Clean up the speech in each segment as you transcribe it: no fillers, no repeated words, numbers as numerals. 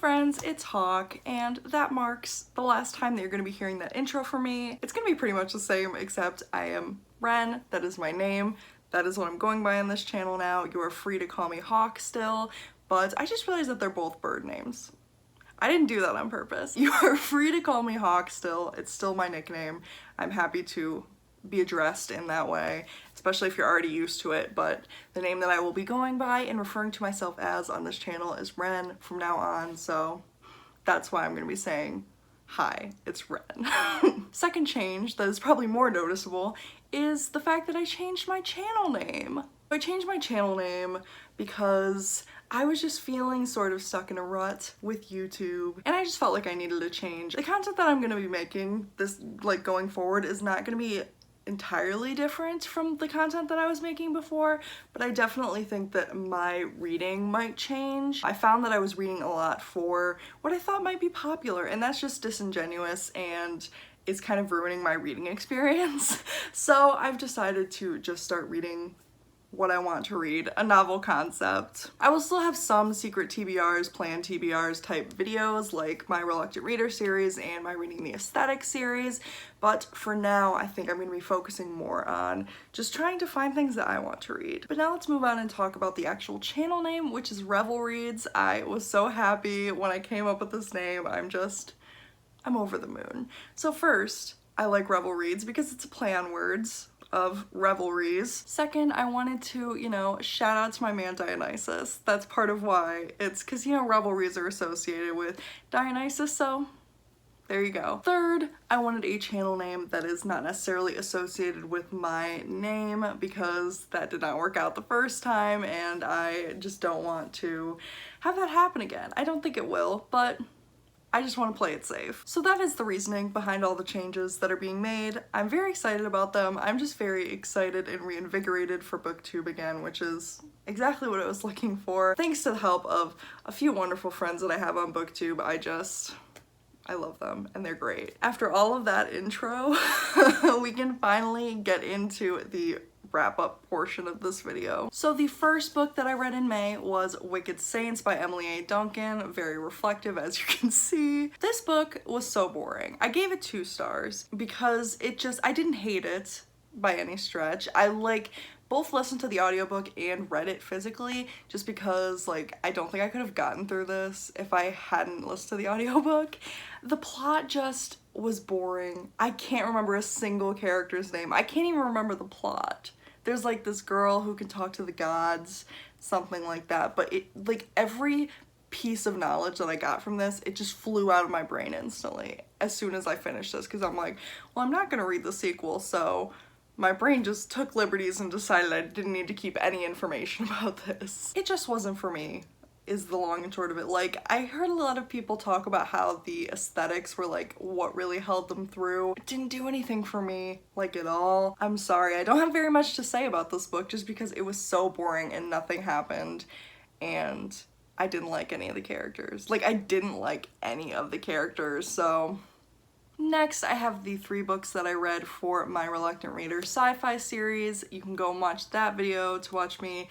friends, it's Hawk, and that marks the last time that you're going to be hearing that intro from me. It's going to be pretty much the same, except I am Ren, that is my name, that is what I'm going by on this channel now. You are free to call me Hawk still, but I just realized that they're both bird names. I didn't do that on purpose. You are free to call me Hawk still, it's still my nickname. I'm happy to be addressed in that way, especially if you're already used to it, but the name that I will be going by and referring to myself as on this channel is Ren from now on, so that's why I'm gonna be saying, hi, it's Ren. Second change that is probably more noticeable is the fact that I changed my channel name. I changed my channel name because I was just feeling sort of stuck in a rut with YouTube, and I just felt like I needed a change. The content that I'm gonna be making this, like, going forward is not gonna be entirely different from the content that I was making before, but I definitely think that my reading might change. I found that I was reading a lot for what I thought might be popular, and that's just disingenuous and it's kind of ruining my reading experience. So I've decided to just start reading what I want to read, a novel concept. I will still have some secret TBRs, planned TBRs type videos like my Reluctant Reader series and my Reading the Aesthetic series, but for now I think I'm going to be focusing more on just trying to find things that I want to read. But now let's move on and talk about the actual channel name, which is revelreads. I was so happy when I came up with this name. I'm over the moon. So first, I like revelreads because it's a play on words of revelries. Second, I wanted to, shout out to my man Dionysus. That's part of why. It's because, revelries are associated with Dionysus, so there you go. Third, I wanted a channel name that is not necessarily associated with my name because that did not work out the first time and I just don't want to have that happen again. I don't think it will, but I just want to play it safe. So that is the reasoning behind all the changes that are being made. I'm very excited about them. I'm just very excited and reinvigorated for booktube again, which is exactly what I was looking for. Thanks to the help of a few wonderful friends that I have on booktube, I love them and they're great. After all of that intro, we can finally get into the wrap-up portion of this video. So the first book that I read in May was Wicked Saints by Emily A. Duncan. Very reflective, as you can see. This book was so boring. I gave it 2 stars because I didn't hate it by any stretch. I both listened to the audiobook and read it physically just because I don't think I could have gotten through this if I hadn't listened to the audiobook. The plot just was boring. I can't remember a single character's name. I can't even remember the plot. There's this girl who can talk to the gods, something like that, but every piece of knowledge that I got from this, it just flew out of my brain instantly as soon as I finished this, because I'm like, well, I'm not gonna read the sequel, so my brain just took liberties and decided I didn't need to keep any information about this. It just wasn't for me, is the long and short of it. I heard a lot of people talk about how the aesthetics were what really held them through. It didn't do anything for me, at all. I'm sorry, I don't have very much to say about this book just because it was so boring and nothing happened and I didn't like any of the characters. I didn't like any of the characters, so. Next, I have the 3 books that I read for my Reluctant Reader sci-fi series. You can go and watch that video to watch me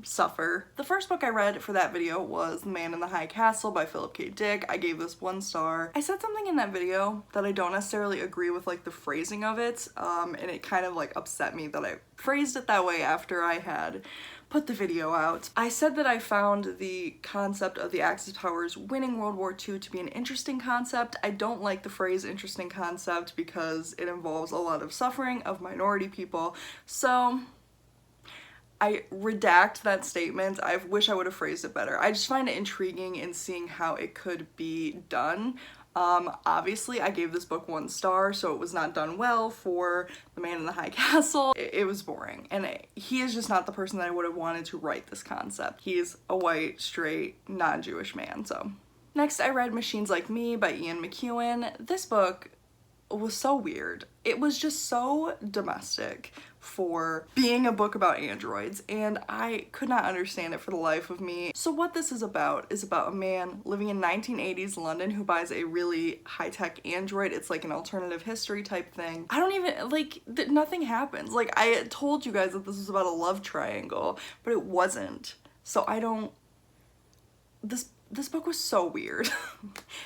suffer. The first book I read for that video was The Man in the High Castle by Philip K. Dick. I gave this 1 star. I said something in that video that I don't necessarily agree with the phrasing of it, and it kind of upset me that I phrased it that way after I had put the video out. I said that I found the concept of the Axis powers winning World War II to be an interesting concept. I don't like the phrase interesting concept because it involves a lot of suffering of minority people, so I redact that statement. I wish I would have phrased it better. I just find it intriguing in seeing how it could be done. Obviously I gave this book 1 star, so it was not done well for The Man in the High Castle. It was boring, and he is just not the person that I would have wanted to write this concept. He's a white, straight, non-Jewish man, so. Next, I read Machines Like Me by Ian McEwan. This book was so weird. It was just so domestic for being a book about androids, and I could not understand it for the life of me. So what this is about a man living in 1980s London who buys a really high-tech android. It's an alternative history type thing. I don't even, nothing happens. I told you guys that this was about a love triangle, but it wasn't. So this this book was so weird.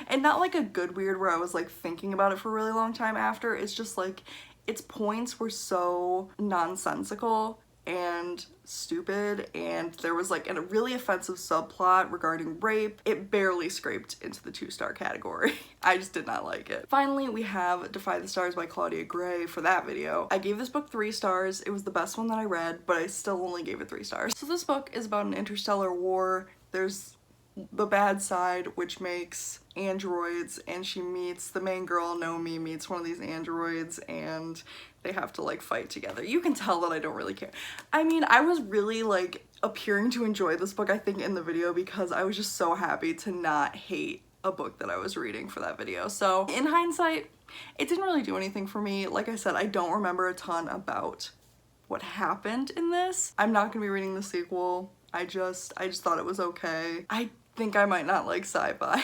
And not like a good weird where I was like thinking about it for a really long time after. It's just like its points were so nonsensical and stupid, and there was like a really offensive subplot regarding rape. It barely scraped into the 2-star category. I just did not like it. Finally, we have Defy the Stars by Claudia Gray for that video. I gave this book 3 stars. It was the best one that I read, but I still only gave it 3 stars. So this book is about an interstellar war. There's the bad side, which makes androids, and she meets the main girl, Nomi, meets one of these androids, and they have to like fight together. You can tell that I don't really care. I mean, I was really like appearing to enjoy this book, I think, in the video because I was just so happy to not hate a book that I was reading for that video. So in hindsight, it didn't really do anything for me. Like I said, I don't remember a ton about what happened in this. I'm not gonna be reading the sequel. I just thought it was okay. I think I might not like sci-fi.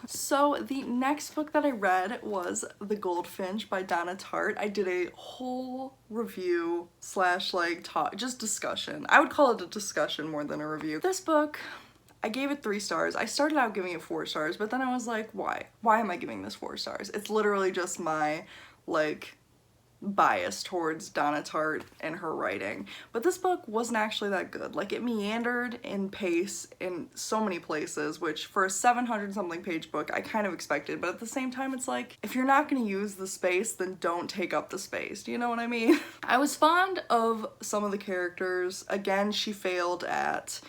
So the next book that I read was The Goldfinch by Donna Tartt. I did a whole review slash like talk, just discussion. I would call it a discussion more than a review. This book, I gave it 3 stars. I started out giving it 4 stars, but then I was like, why? Why am I giving this 4 stars? It's literally just my like bias towards Donna Tartt and her writing. But this book wasn't actually that good. Like, it meandered in pace in so many places, which for a 700 something page book I kind of expected, but at the same time it's like, if you're not going to use the space, then don't take up the space. Do you know what I mean? I was fond of some of the characters. Again, she failed at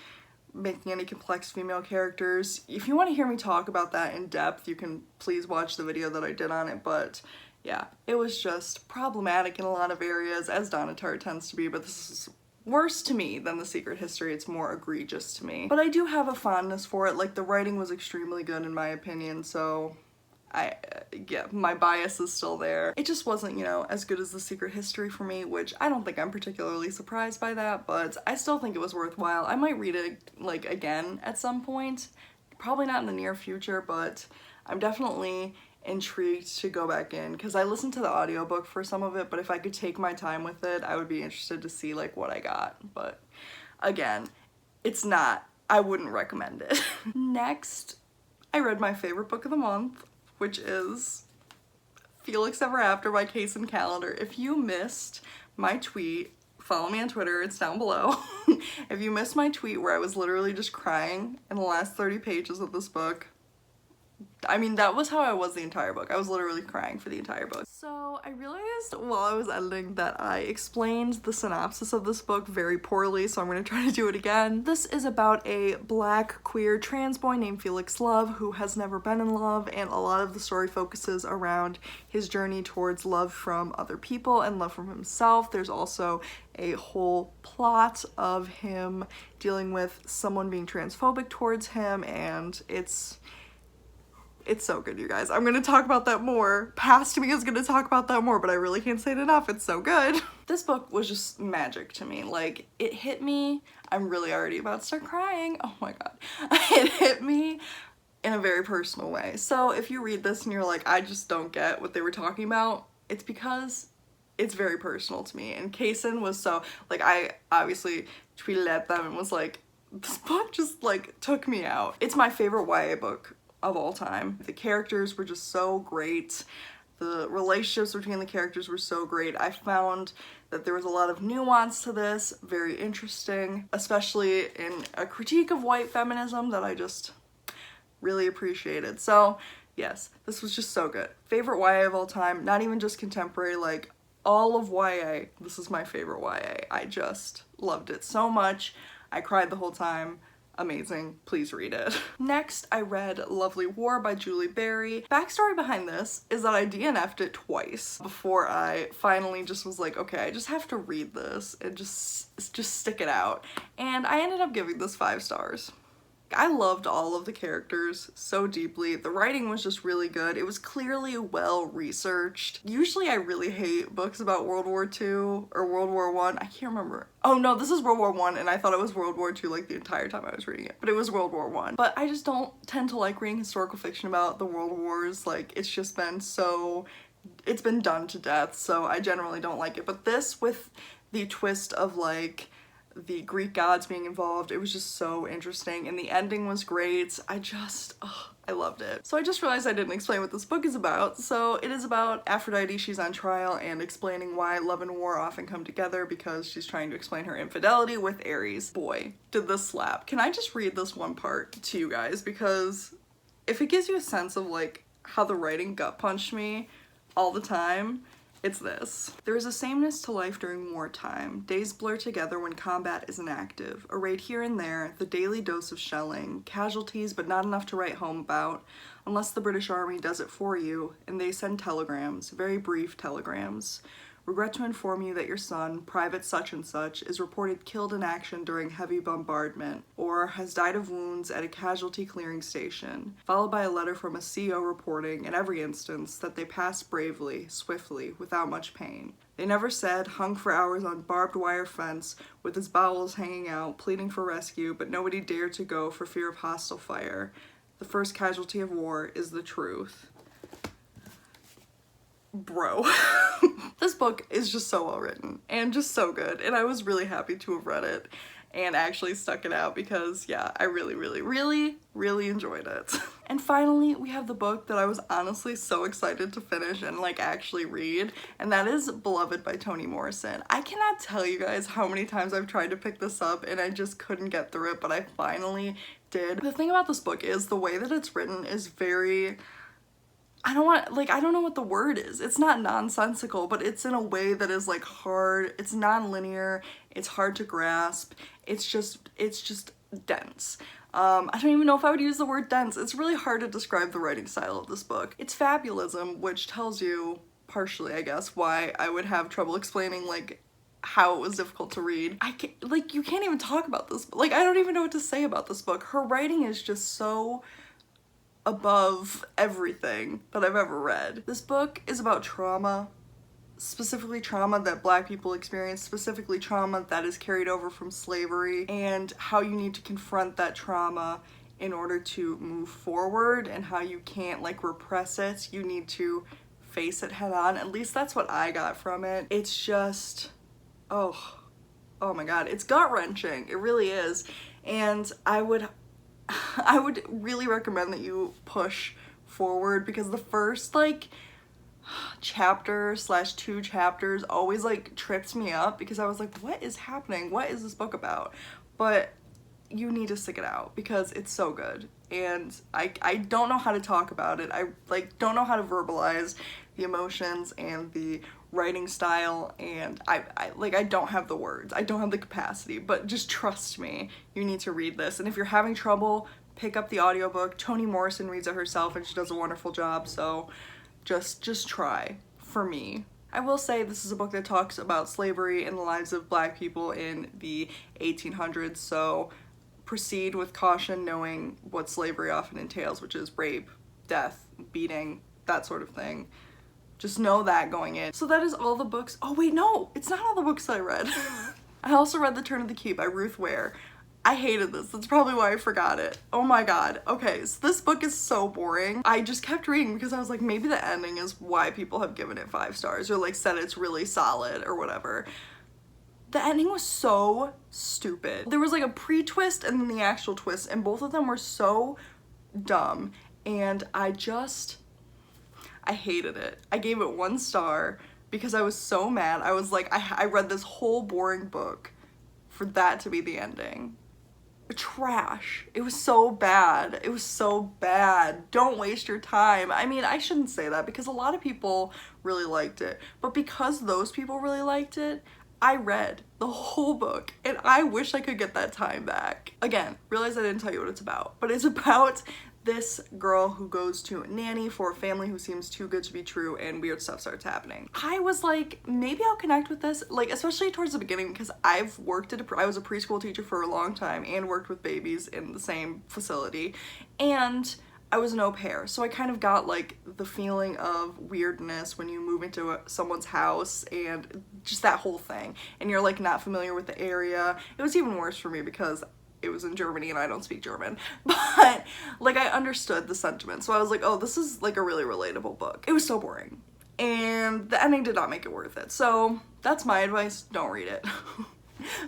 making any complex female characters. If you want to hear me talk about that in depth, you can please watch the video that I did on it, but yeah, it was just problematic in a lot of areas, as Donna Tartt tends to be, but this is worse to me than The Secret History. It's more egregious to me. But I do have a fondness for it. Like, the writing was extremely good in my opinion, so yeah, my bias is still there. It just wasn't, you know, as good as The Secret History for me, which I don't think I'm particularly surprised by that, but I still think it was worthwhile. I might read it, like, again at some point. Probably not in the near future, but I'm definitely intrigued to go back in because I listened to the audiobook for some of it, but if I could take my time with it, I would be interested to see like what I got. But again, it's not, I wouldn't recommend it. Next, I read my favorite book of the month, which is Felix Ever After by Case and Calendar. If you missed my tweet, follow me on Twitter, it's down below. If you missed my tweet where I was literally just crying in the last 30 pages of this book, I mean, that was how I was the entire book. I was literally crying for the entire book. So I realized while I was editing that I explained the synopsis of this book very poorly, so I'm gonna try to do it again. This is about a black, queer, trans boy named Felix Love who has never been in love, and a lot of the story focuses around his journey towards love from other people and love from himself. There's also a whole plot of him dealing with someone being transphobic towards him, and it's so good, you guys. I'm gonna talk about that more. Past me is gonna talk about that more, but I really can't say it enough. It's so good. This book was just magic to me. Like, it hit me. I'm really already about to start crying. Oh my god. It hit me in a very personal way. So if you read this and you're like, I just don't get what they were talking about, it's because it's very personal to me. And Kaysen was so, like, I obviously tweeted at them and was like, this book just like took me out. It's my favorite YA book of all time. The characters were just so great. The relationships between the characters were so great. I found that there was a lot of nuance to this, very interesting, especially in a critique of white feminism that I just really appreciated. So yes, this was just so good. Favorite YA of all time, not even just contemporary, like all of YA. This is my favorite YA. I just loved it so much. I cried the whole time. Amazing. Please read it. Next, I read Lovely War by Julie Berry. Backstory behind this is that I DNF'd it twice before I finally just was like, okay, I just have to read this and just stick it out. And I ended up giving this 5 stars. I loved all of the characters so deeply. The writing was just really good. It was clearly well researched. Usually I really hate books about World War II or World War I. I can't remember. Oh no, this is World War I, and I thought it was World War II like the entire time I was reading it, but it was World War I. But I just don't tend to like reading historical fiction about the World Wars. Like, it's just been so, it's been done to death, so I generally don't like it. But this, with the twist of like the Greek gods being involved. It was just so interesting, and the ending was great. I loved it. So I just realized I didn't explain what this book is about. So it is about Aphrodite. She's on trial and explaining why love and war often come together, because she's trying to explain her infidelity with Ares. Boy, did this slap. Can I just read this one part to you guys, because if it gives you a sense of like how the writing gut punched me all the time, it's this. There is a sameness to life during wartime. Days blur together when combat isn't active. A raid here and there, the daily dose of shelling, casualties but not enough to write home about, unless the British Army does it for you, and they send telegrams, very brief telegrams. Regret to inform you that your son, Private such and such, is reported killed in action during heavy bombardment, or has died of wounds at a casualty clearing station, followed by a letter from a CO reporting, in every instance, that they passed bravely, swiftly, without much pain. They never said, hung for hours on barbed wire fence, with his bowels hanging out, pleading for rescue, but nobody dared to go for fear of hostile fire. The first casualty of war is the truth. Bro. This book is just so well written and just so good, and I was really happy to have read it and actually stuck it out, because yeah, I really enjoyed it. And finally, we have the book that I was honestly so excited to finish and like actually read, and that is Beloved by Toni Morrison. I cannot tell you guys how many times I've tried to pick this up and I just couldn't get through it, but I finally did. The thing about this book is the way that it's written is very, I don't know what the word is. It's not nonsensical, but it's in a way that is like hard. It's non-linear. It's hard to grasp. It's just dense. I don't even know if I would use the word dense. It's really hard to describe the writing style of this book. It's fabulism, which tells you partially, I guess, why I would have trouble explaining like how it was difficult to read. You can't even talk about this. Like, I don't even know what to say about this book. Her writing is just so above everything that I've ever read. This book is about trauma, specifically trauma that Black people experience, specifically trauma that is carried over from slavery, and how you need to confront that trauma in order to move forward, and how you can't like repress it. You need to face it head on. At least that's what I got from it. It's just, oh my god, it's gut-wrenching. It really is. And I would really recommend that you push forward, because the first like chapter / 2 chapters always like trips me up, because I was like, what is happening? What is this book about? But you need to stick it out, because it's so good. And I don't know how to talk about it. I like don't know how to verbalize the emotions and the writing style, and I don't have the words. I don't have the capacity, but just trust me, you need to read this. And if you're having trouble, pick up the audiobook. Toni Morrison reads it herself and she does a wonderful job, so just try, for me. I will say this is a book that talks about slavery and the lives of Black people in the 1800s, so proceed with caution, knowing what slavery often entails, which is rape, death, beating, that sort of thing. Just know that going in. So that is all the books. Oh wait, no, it's not all the books I read. I also read The Turn of the Key by Ruth Ware. I hated this. That's probably why I forgot it. Oh my god. Okay, so this book is so boring. I just kept reading because I was like, maybe the ending is why people have given it 5 stars, or like said it's really solid or whatever. The ending was so stupid. There was like a pre-twist and then the actual twist, and both of them were so dumb, and I hated it. I gave it 1 star because I was so mad. I was like, I read this whole boring book for that to be the ending. Trash. It was so bad. It was so bad. Don't waste your time. I mean, I shouldn't say that, because a lot of people really liked it, but because those people really liked it, I read the whole book, and I wish I could get that time back. Again, realize I didn't tell you what it's about, but it's about this girl who goes to nanny for a family who seems too good to be true, and weird stuff starts happening. I was like, maybe I'll connect with this, like especially towards the beginning, because I've worked at I was a preschool teacher for a long time and worked with babies in the same facility, and I was an au pair, so I kind of got like the feeling of weirdness when you move into someone's house and just that whole thing, and you're like not familiar with the area. It was even worse for me because it was in Germany and I don't speak German, but like I understood the sentiment, so I was like, oh, this is like a really relatable book. It was so boring, and the ending did not make it worth it, so that's my advice. Don't read it.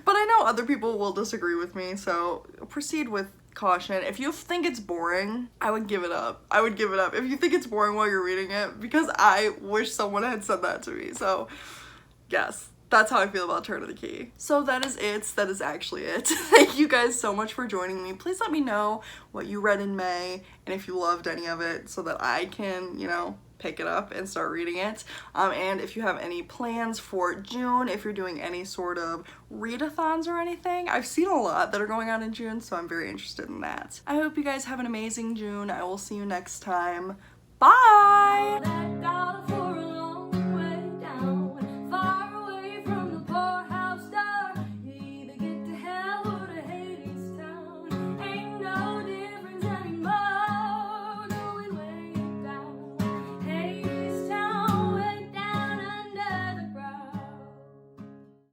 But I know other people will disagree with me, so proceed with caution. If you think it's boring, I would give it up. I would give it up if you think it's boring while you're reading it, because I wish someone had said that to me. So yes, that's how I feel about Turn of the Key. So that is it. That is actually it. Thank you guys so much for joining me. Please let me know what you read in May and if you loved any of it so that I can, you know, pick it up and start reading it. And if you have any plans for June, if you're doing any sort of readathons or anything, I've seen a lot that are going on in June, so I'm very interested in that. I hope you guys have an amazing June. I will see you next time. Bye!